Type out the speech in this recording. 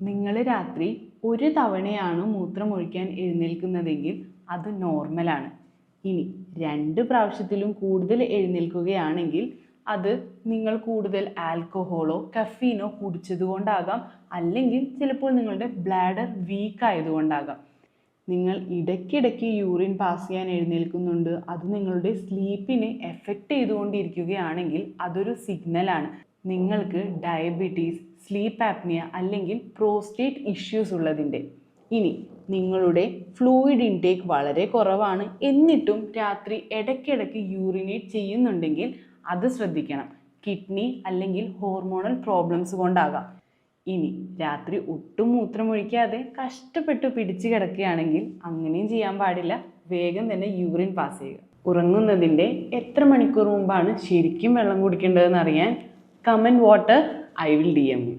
നിങ്ങൾ രാത്രി ഒരു തവണയാണ് മൂത്രമൊഴിക്കാൻ എഴുന്നേൽക്കുന്നതെങ്കിൽ അത് നോർമലാണ്. ഇനി 2 പ്രാവശ്യത്തിലും കൂടുതൽ എഴുന്നേൽക്കുകയാണെങ്കിൽ അത് നിങ്ങൾ കൂടുതൽ ആൽക്കഹോളോ കഫീനോ കുടിച്ചതുകൊണ്ടാകാം, അല്ലെങ്കിൽ ചിലപ്പോൾ നിങ്ങളുടെ ബ്ലാഡർ വീക്ക് ആയതുകൊണ്ടാകാം. നിങ്ങൾ ഇടയ്ക്കിടയ്ക്ക് യൂറിൻ പാസ് ചെയ്യാൻ എഴുന്നേൽക്കുന്നുണ്ട്, അത് നിങ്ങളുടെ സ്ലീപ്പിനെ എഫക്റ്റ് ചെയ്തുകൊണ്ടിരിക്കുകയാണെങ്കിൽ അതൊരു സിഗ്നലാണ് നിങ്ങൾക്ക് ഡയബറ്റീസ്, സ്ലീപ്പ് ആപ്നിയ അല്ലെങ്കിൽ പ്രോസ്റ്റേറ്റ് ഇഷ്യൂസ് ഉള്ളതിൻ്റെ. ഇനി നിങ്ങളുടെ ഫ്ലൂയിഡ് ഇൻടേക്ക് വളരെ കുറവാണ്, എന്നിട്ടും രാത്രി ഇടയ്ക്കിടയ്ക്ക് യൂറിനേറ്റ് ചെയ്യുന്നുണ്ടെങ്കിൽ അത് ശ്രദ്ധിക്കണം. കിഡ്നി അല്ലെങ്കിൽ ഹോർമോണൽ പ്രോബ്ലംസ് കൊണ്ടാകാം. ഇനി രാത്രി ഒട്ടും മൂത്രമൊഴിക്കാതെ കഷ്ടപ്പെട്ട് പിടിച്ചു കിടക്കുകയാണെങ്കിൽ അങ്ങനെയും ചെയ്യാൻ പാടില്ല. വേഗം തന്നെ യൂറിൻ പാസ് ചെയ്യുക. ഉറങ്ങുന്നതിൻ്റെ എത്ര മണിക്കൂർ മുമ്പാണ് ശരിക്കും വെള്ളം കുടിക്കേണ്ടതെന്ന് അറിയാൻ comment water, I will DM you.